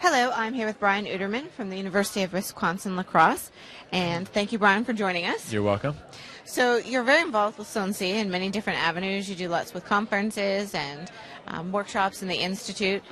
Hello, I'm here with Brian Udermann from the University of Wisconsin-La Crosse, and thank you, Brian, for joining us. You're welcome. So you're very involved with Sloan-C in many different avenues. You do lots with conferences and workshops in the Institute.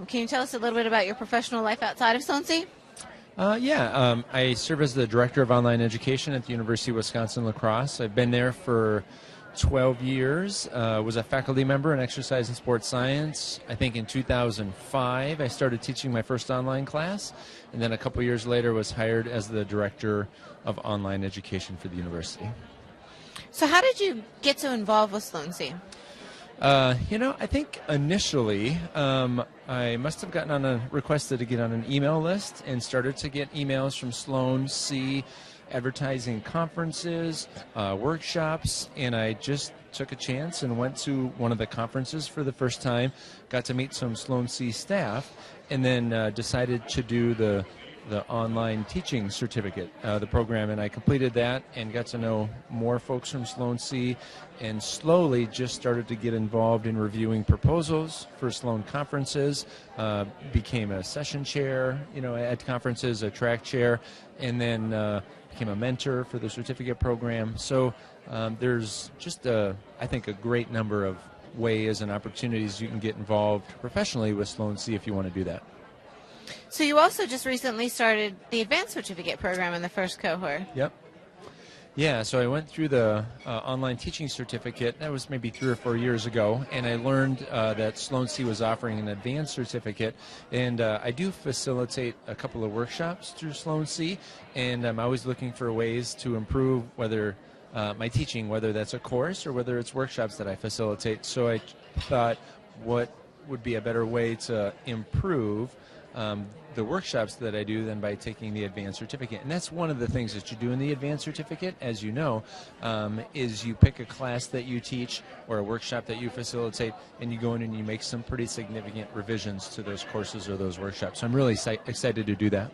Can you tell us a little bit about your professional life outside of Sloan-C? I serve as the Director of Online Education at the University of Wisconsin-La Crosse. I've been there for 12 years, was a faculty member in exercise and sports science. I think in 2005 I started teaching my first online class, and then a couple years later was hired as the Director of Online Education for the university. So how did you get so involved with Sloan-C? I think initially I must have gotten on requested to get on an email list and started to get emails from Sloan-C advertising conferences, workshops, and I just took a chance and went to one of the conferences for the first time, got to meet some Sloan-C staff, and then decided to do the online teaching certificate, the program, and I completed that and got to know more folks from Sloan-C and slowly just started to get involved in reviewing proposals for Sloan conferences, became a session chair, at conferences, a track chair, and then became a mentor for the certificate program. So there's just, I think, a great number of ways and opportunities you can get involved professionally with Sloan-C if you want to do that. So you also just recently started the advanced certificate program in the first cohort. Yep. Yeah, so I went through the online teaching certificate. That was maybe 3 or 4 years ago, and I learned that Sloan-C was offering an advanced certificate, and I do facilitate a couple of workshops through Sloan-C, and I'm always looking for ways to improve whether my teaching, whether that's a course or whether it's workshops that I facilitate. So I thought, what would be a better way to improve the workshops that I do than by taking the advanced certificate. And that's one of the things that you do in the advanced certificate, as you know, is you pick a class that you teach or a workshop that you facilitate, and you go in and you make some pretty significant revisions to those courses or those workshops. So I'm really excited to do that.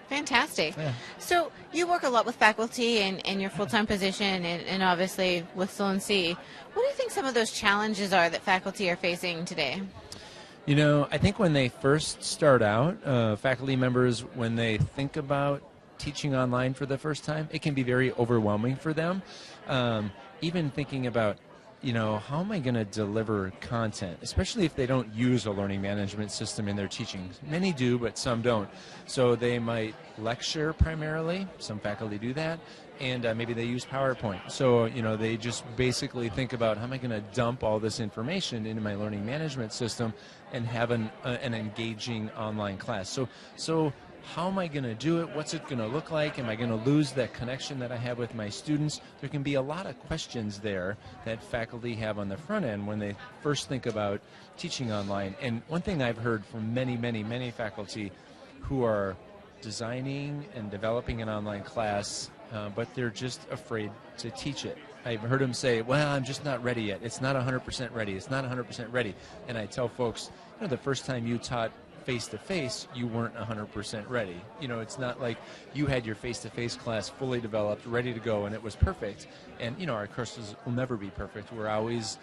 Fantastic. Yeah. So you work a lot with faculty in your full-time position and obviously with Sloan-C. What do you think some of those challenges are that faculty are facing today? I think when they first start out, faculty members, when they think about teaching online for the first time, it can be very overwhelming for them. Even thinking about, how am I going to deliver content, especially if they don't use a learning management system in their teaching. Many do, but some don't. So they might lecture primarily. Some faculty do that. And maybe they use PowerPoint. So, they just basically think about, how am I going to dump all this information into my learning management system and have an engaging online class. So how am I going to do it? What's it going to look like? Am I going to lose that connection that I have with my students? There can be a lot of questions there that faculty have on the front end when they first think about teaching online. And one thing I've heard from many, many, many faculty who are designing and developing an online class, but they're just afraid to teach it. I've heard them say, well, I'm just not ready yet. It's not 100% ready. It's not 100% ready. And I tell folks, the first time you taught face-to-face, you weren't 100% ready. It's not like you had your face-to-face class fully developed, ready to go, and it was perfect. And, our courses will never be perfect. We're always,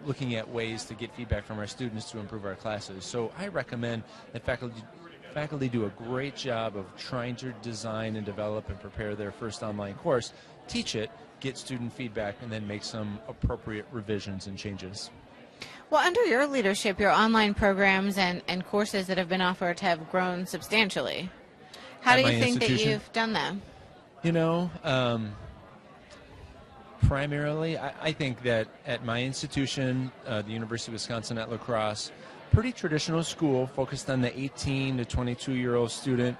looking at ways to get feedback from our students to improve our classes. So I recommend that faculty do a great job of trying to design and develop and prepare their first online course, teach it, get student feedback, and then make some appropriate revisions and changes. Well, under your leadership, your online programs and courses that have been offered have grown substantially. How do you think that you've done that? Primarily, I think that at my institution, the University of Wisconsin at La Crosse, pretty traditional school focused on the 18 to 22-year-old student.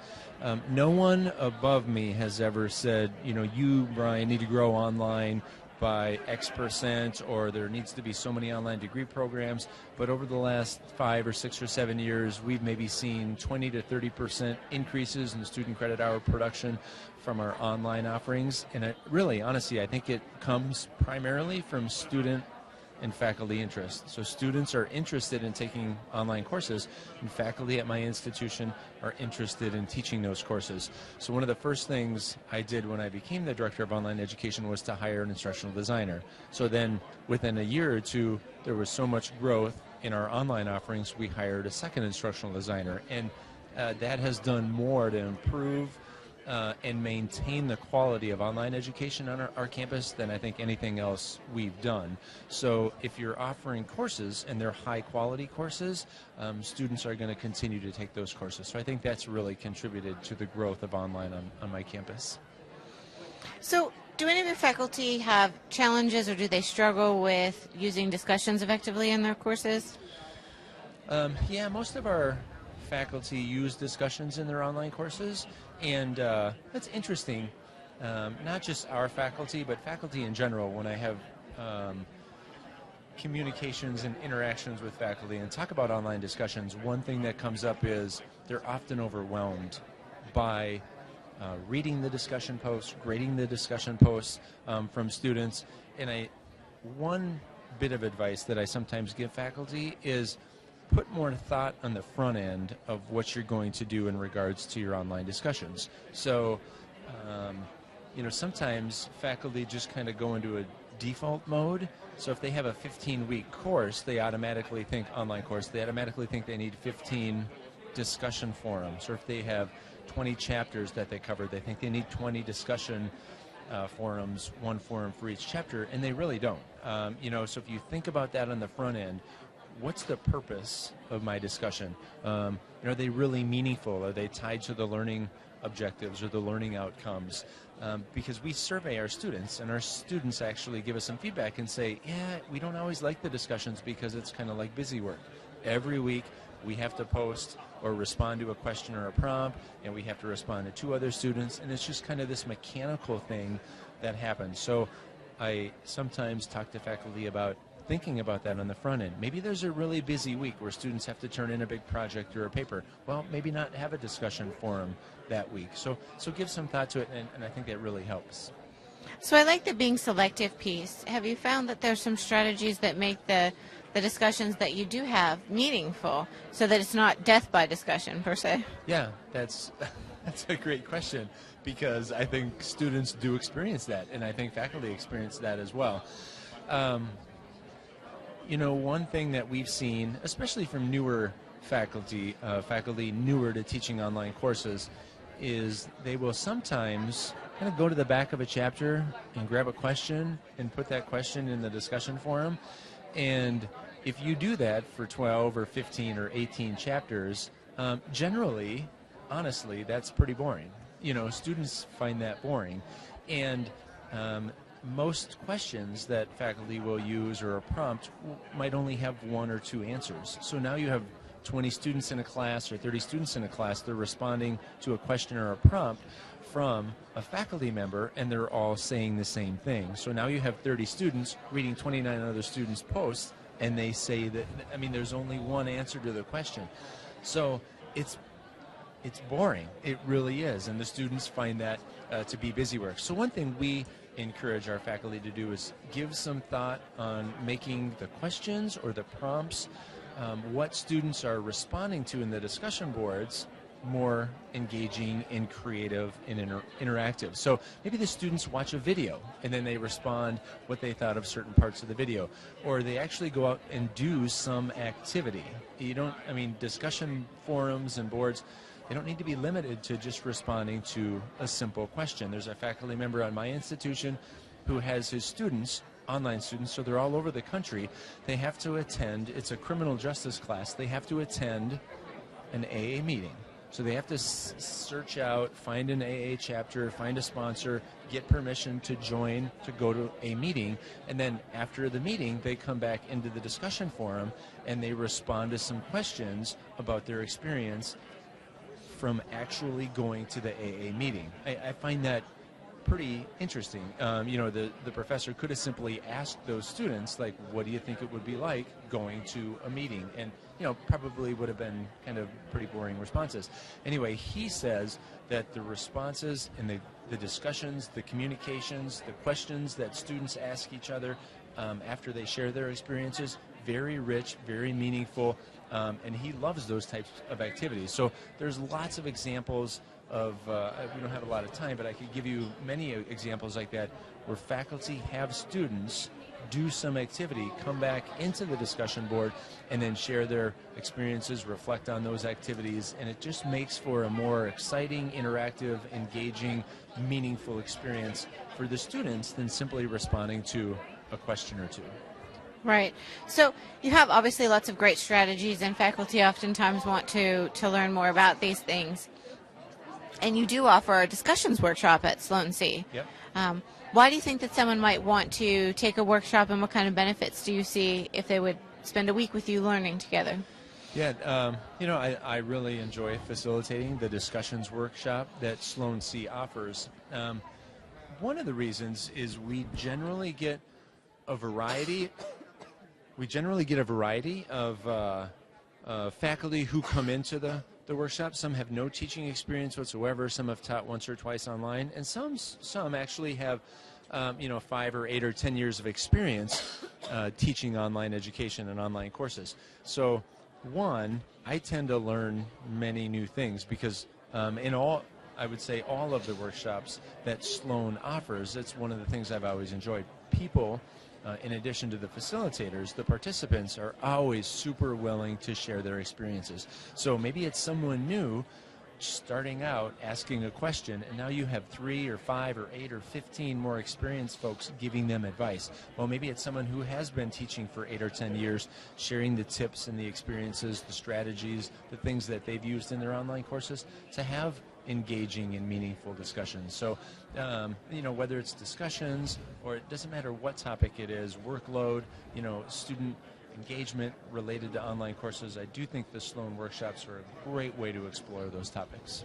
No one above me has ever said, you, Brian, need to grow online by X%, or there needs to be so many online degree programs. But over the last 5 or 6 or 7 years, we've maybe seen 20 to 30% increases in student credit hour production from our online offerings. And it really, honestly, I think it comes primarily from student and faculty interest. So students are interested in taking online courses, and faculty at my institution are interested in teaching those courses. So one of the first things I did when I became the Director of Online Education was to hire an instructional designer. So then within a year or two, there was so much growth in our online offerings, we hired a second instructional designer, and that has done more to improve and maintain the quality of online education on our campus than I think anything else we've done. So if you're offering courses and they're high quality courses, students are going to continue to take those courses. So I think that's really contributed to the growth of online on my campus. So do any of your faculty have challenges, or do they struggle with using discussions effectively in their courses? Yeah, most of our faculty use discussions in their online courses, and that's interesting. Not just our faculty, but faculty in general. When I have communications and interactions with faculty and talk about online discussions, one thing that comes up is they're often overwhelmed by reading the discussion posts, grading the discussion posts from students. And one bit of advice that I sometimes give faculty is put more thought on the front end of what you're going to do in regards to your online discussions. So, sometimes faculty just kind of go into a default mode. So if they have a 15-week course, they automatically think online course, they automatically think they need 15 discussion forums. Or if they have 20 chapters that they covered, they think they need 20 discussion forums, one forum for each chapter, and they really don't. So if you think about that on the front end, what's the purpose of my discussion? Are they really meaningful? Are they tied to the learning objectives or the learning outcomes? Because we survey our students, and our students actually give us some feedback and say, yeah, we don't always like the discussions because it's kind of like busy work. Every week we have to post or respond to a question or a prompt, and we have to respond to 2 other students, and it's just kind of this mechanical thing that happens. So I sometimes talk to faculty about thinking about that on the front end. Maybe there's a really busy week where students have to turn in a big project or a paper. Well, maybe not have a discussion forum that week. So give some thought to it, and I think that really helps. So I like the being selective piece. Have you found that there's some strategies that make the discussions that you do have meaningful, so that it's not death by discussion per se? Yeah, that's a great question, because I think students do experience that, and I think faculty experience that as well. One thing that we've seen, especially from newer faculty newer to teaching online courses, is they will sometimes kind of go to the back of a chapter and grab a question and put that question in the discussion forum. And if you do that for 12 or 15 or 18 chapters, generally, honestly, that's pretty boring. Students find that boring. And most questions that faculty will use or a prompt might only have 1 or 2 answers. So now you have 20 students in a class or 30 students in a class, they're responding to a question or a prompt from a faculty member, and they're all saying the same thing. So now you have 30 students reading 29 other students' posts, and they say that, there's only 1 answer to the question. So it's boring. It really is, and the students find that to be busy work. So one thing we encourage our faculty to do is give some thought on making the questions or the prompts, what students are responding to in the discussion boards, more engaging and creative and interactive. So maybe the students watch a video and then they respond what they thought of certain parts of the video, or they actually go out and do some activity. Discussion forums and boards, they don't need to be limited to just responding to a simple question. There's a faculty member on my institution who has his students, online students, so they're all over the country. They have to attend, it's a criminal justice class, they have to attend an AA meeting. So they have to search out, find an AA chapter, find a sponsor, get permission to join, to go to a meeting, and then after the meeting, they come back into the discussion forum and they respond to some questions about their experience from actually going to the AA meeting. I find that pretty interesting. The professor could have simply asked those students, like, what do you think it would be like going to a meeting? And probably would have been kind of pretty boring responses. Anyway, he says that the responses and the discussions, the communications, the questions that students ask each other after they share their experiences, very rich, very meaningful, and he loves those types of activities. So there's lots of examples of, we don't have a lot of time, but I could give you many examples like that where faculty have students do some activity, come back into the discussion board, and then share their experiences, reflect on those activities, and it just makes for a more exciting, interactive, engaging, meaningful experience for the students than simply responding to a question or two. Right. So you have obviously lots of great strategies, and faculty oftentimes want to learn more about these things. And you do offer a discussions workshop at Sloan-C. Yep. Why do you think that someone might want to take a workshop, and what kind of benefits do you see if they would spend a week with you learning together? Yeah, I really enjoy facilitating the discussions workshop that Sloan-C offers. One of the reasons is we generally get a variety. We generally get a variety of faculty who come into the workshop. Some have no teaching experience whatsoever. Some have taught once or twice online, and some actually have 5 or 8 or 10 years of experience teaching online education and online courses. So one, I tend to learn many new things because I would say all of the workshops that Sloan offers, it's one of the things I've always enjoyed. People, in addition to the facilitators, the participants are always super willing to share their experiences. So maybe it's someone new starting out asking a question, and now you have 3 or 5 or 8 or 15 more experienced folks giving them advice. Well, maybe it's someone who has been teaching for 8 or 10 years, sharing the tips and the experiences, the strategies, the things that they've used in their online courses to have engaging and meaningful discussions. So, whether it's discussions or it doesn't matter what topic it is, workload, student engagement related to online courses, I do think the Sloan workshops are a great way to explore those topics.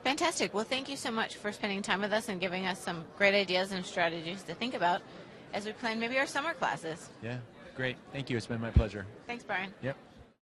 Fantastic. Well, thank you so much for spending time with us and giving us some great ideas and strategies to think about as we plan maybe our summer classes. Yeah, great. Thank you. It's been my pleasure. Thanks, Brian. Yep.